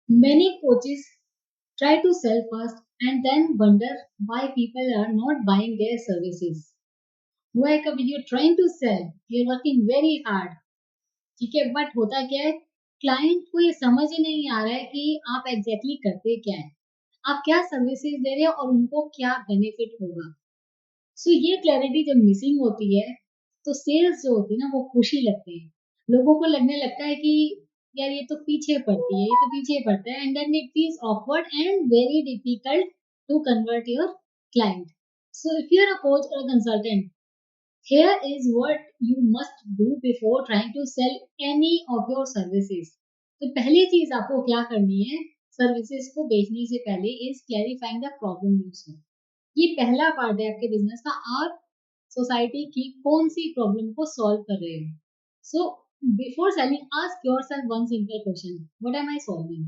Many coaches try to sell first and then wonder why people are not buying their services. हुआ है कभी you're trying to sell, you're working very hard, ठीक है, but होता क्या है, client को ये समझ ही नहीं आ रहा है कि आप एग्जैक्टली करते क्या है, आप क्या सर्विसेज दे रहे हो और उनको क्या बेनिफिट होगा। सो ये क्लैरिटी जब मिसिंग होती है तो सेल्स जो होती है ना वो खुशी लगते हैं, लोगों को लगने लगता है कि यार ये तो पीछे पड़ती है, ये तो पीछे पड़ता है, and then it feels awkward and very difficult to convert your client. So if you are a coach और consultant, here is what you must do before trying to sell any of your services। तो पहली चीज आपको क्या करनी है services को बेचने से पहले is clarifying the problem you solve. ये पहला पार्ट है आपके बिजनेस का, आप सोसाइटी की कौन सी प्रॉब्लम को सॉल्व कर रहे हो। So before selling ask yourself one simple question, what am I solving.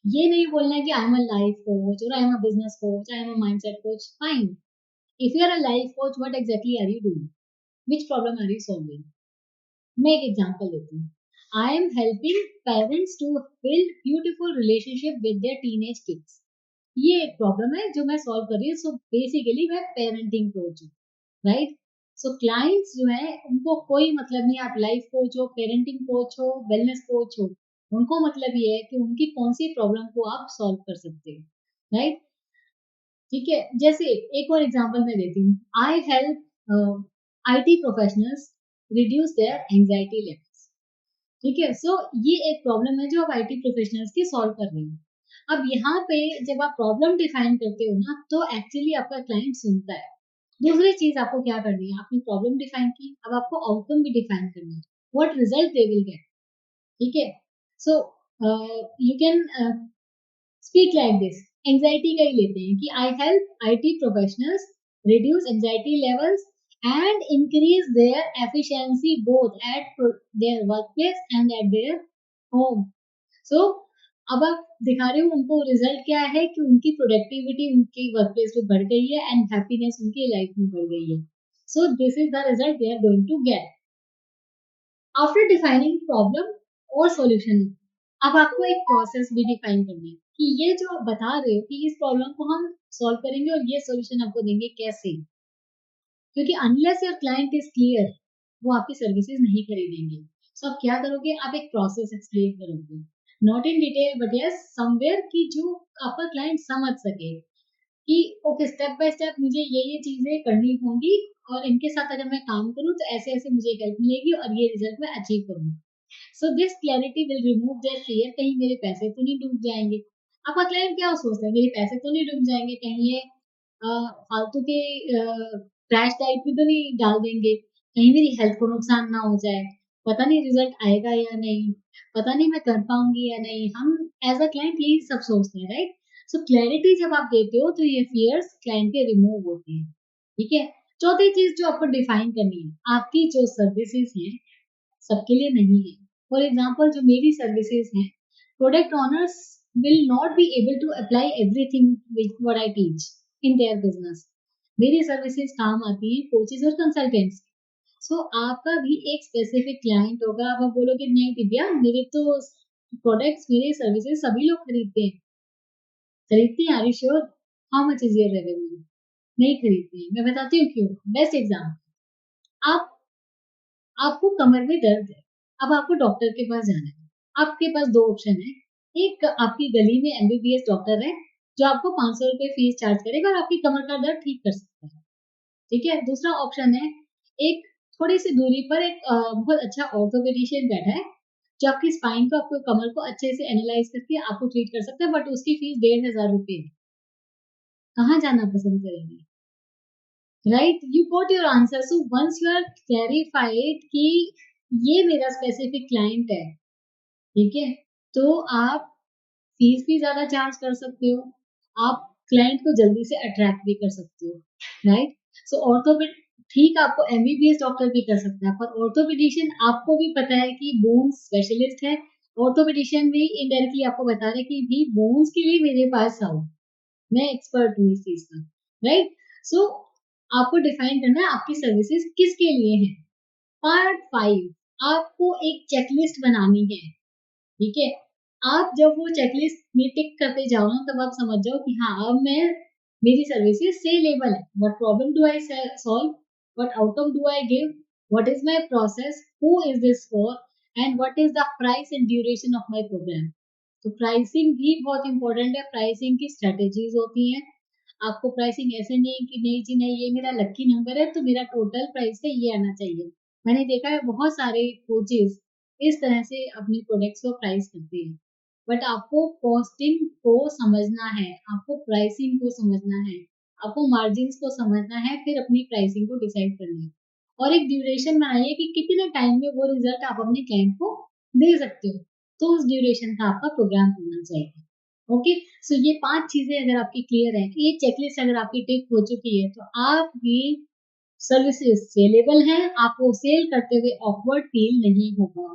ये नहीं बोलना है कि I am a life coach और I am a business coach, I am a mindset coach, fine. If you are a life coach, what exactly are you doing, which problem are you solving? मैं एक example देती हूँ। I am helping parents to build beautiful relationship with their teenage kids. ये एक problem है जो मैं solve कर रही हूँ। सो बेसिकली मैं पेरेंटिंग कोच हूँ, राइट। सो क्लाइंट्स जो है उनको कोई मतलब नहीं आप लाइफ कोच हो, पेरेंटिंग कोच हो, वेलनेस कोच हो, उनको मतलब ये है कि उनकी कौन सी प्रॉब्लम को आप सॉल्व कर सकते हो, राइट। ठीक है, जैसे एक और एग्जांपल मैं देती हूँ। आई help IT professionals reduce there anxiety levels. ठीक है, सो ये एक प्रॉब्लम है जो आप आईटी प्रोफेशनल्स की सॉल्व कर रहे हो। अब यहाँ पे जब आप प्रॉब्लम डिफाइन करते हो ना तो एक्चुअली आपका क्लाइंट सुनता है। दूसरी चीज आपको क्या करनी है, आपने प्रॉब्लम डिफाइन की, अब आपको आउटकम भी डिफाइन करना है, what result they will get. ठीक है, so you can speak like this. Anxiety का ही लेते हैं कि I help IT professionals reduce anxiety levels and increase their efficiency both at their workplace and at their home. So अब आप दिखा रहे हो उनको रिजल्ट क्या है कि उनकी प्रोडक्टिविटी उनकी वर्कप्लेस में बढ़ गई है एंड हैप्पीनेस उनकी लाइफ में बढ़ गई है। So this is the result they are going to get. After defining problem और सॉल्यूशन, अब आपको एक प्रोसेस भी डिफाइन करनी है कि ये जो आप बता रहे हो कि इस प्रॉब्लम को हम सॉल्व करेंगे और ये सॉल्यूशन आपको देंगे कैसे, क्योंकि unless your client is clear वो आपकी सर्विसेज नहीं खरीदेंगे। सो आप क्या करोगे, आप एक प्रोसेस एक्सप्लेन करोगे, not in detail but yes somewhere कि जो आपका क्लाइंट समझ सके कि ओके स्टेप बाय स्टेप मुझे ये चीजें करनी होंगी और इनके साथ अगर मैं काम करूँ तो ऐसे ऐसे मुझे हेल्प मिलेगी और ये रिजल्ट मैं अचीव करूंगा। So this clarity will remove their fear, कहीं मेरे पैसे तो नहीं डूब जाएंगे। आपका क्लाइंट क्या सोचता है, मेरे पैसे तो नहीं डूब जाएंगे, कहीं ये फालतू के क्रैश डाइट भी तो नहीं डाल देंगे, कहीं मेरी हेल्थ को नुकसान ना हो जाए, पता नहीं रिजल्ट आएगा या नहीं, पता नहीं मैं कर पाऊंगी या नहीं। हम एज अ क्लाइंट यही सब सोचते हैं, राइट। सो क्लैरिटी जब आप देते हो तो ये फियर्स क्लाइंट के रिमूव होते हैं। ठीक है, चौथी चीज जो आपको डिफाइन करनी है, आपकी जो सर्विसेज है सबके लिए नहीं है। फॉर एग्जाम्पल जो मेरी सर्विसेज हैं, product owners will not be able to apply everything which what I teach in their business. मेरी सर्विसेज काम आती है कोचेज और कंसल्टेंट्स। सो आपका भी एक स्पेसिफिक क्लाइंट होगा। अब आप बोलोगे नहीं दिव्या मेरे तो प्रोडक्ट्स मेरे सर्विसेज सभी लोग खरीदते हैं, are you sure, how much is your revenue. नहीं खरीदते हैं, मैं बताती हूँ क्यों। बेस्ट एग्जाम्पल, आप आपको कमर में दर्द है, अब आपको डॉक्टर के पास जाना है, आपके पास दो ऑप्शन है। एक आपकी गली में एमबीबीएस डॉक्टर है जो आपको 500 रुपए फीस चार्ज करेगा और आपकी कमर का दर्द ठीक कर सकता है। ठीक है, दूसरा ऑप्शन है, एक थोड़ी सी दूरी पर एक बहुत अच्छा ऑर्थोपेडिशियन बैठा है जो आपकी स्पाइन को, आपको कमर को अच्छे से एनालाइज करके आपको ट्रीट कर सकता है, बट उसकी फीस 1500 रुपए है। कहाँ जाना पसंद करेंगे, right. You got your answer. So once you are clarified कि ये मेरा स्पेसिफिक क्लाइंट है, ठीक है, तो आप फीस भी ज्यादा चार्ज कर सकते हो, आप क्लाइंट को जल्दी से अट्रैक्ट भी कर सकते हो, राइट। सो ऑर्थोपेड ठीक आपको एमबीबीएस डॉक्टर भी कर सकता है, पर ऑर्थोपेडिशियन आपको भी पता है कि बोन्स स्पेशलिस्ट है, ऑर्थोपेडिशियन भी इनडायरेक्टली आपको बता रहे कि भी बोन्स के लिए मेरे पास आओ, मैं एक्सपर्ट हूँ इस चीज का, राइट। सो आपको डिफाइन करना है आपकी सर्विसेज किसके लिए है। पार्ट 5, आपको एक चेकलिस्ट बनानी है। ठीक है, आप जब वो चेकलिस्ट में टिक करते जाओ ना, तब आप समझ जाओ कि हाँ, अब मैं मेरी सर्विसेज सेलेबल है. What problem do I solve, what outcome do I give, what is my process, who is this for, and what is the price and duration of my program. तो प्राइसिंग भी बहुत important है. Pricing की strategies होती हैं. आपको pricing ऐसे नहीं कि नहीं जी नहीं, ये मेरा लकी नंबर है तो मेरा टोटल प्राइस है ये आना चाहिए. मैंने देखा है बहुत सारे कोचेस इस तरह से अपनी प्रोडक्ट्स को प्राइस करते हैं. बट आपको कॉस्टिंग को समझना है, आपको प्राइसिंग को समझना है, आपको मार्जिन को समझना है, फिर अपनी प्राइसिंग को डिसाइड करना है. और एक ड्यूरेशन बनाइए कि कितने टाइम में वो रिजल्ट आप अपने क्लाइंट को दे सकते हो. तो उस ड्यूरेशन का आपका प्रोग्राम होना चाहिए. ओके. सो ये 5 चीजें अगर आपकी क्लियर है, ये चेकलिस्ट अगर आपकी टिक हो चुकी है, तो आपकी सर्विसेज सेलेबल हैं. आपको सेल करते हुए ऑकवर्ड फील नहीं होगा,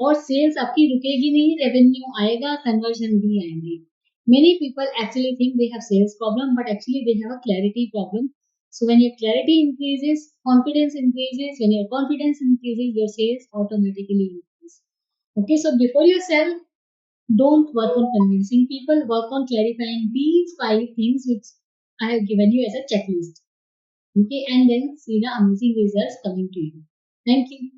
और सेल्स आपकी रुकेगी नहीं, रेवेन्यू आएगा, कन्वर्जन भी आएंगे. Many people actually think they have sales problem, but actually they have a clarity problem. So when your clarity increases, confidence increases. When your confidence increases, your sales automatically increase. Okay, so before you sell, don't work on convincing people, work on clarifying these 5 things which I have given you as a checklist. Okay, and then see the amazing results coming to you. Thank you.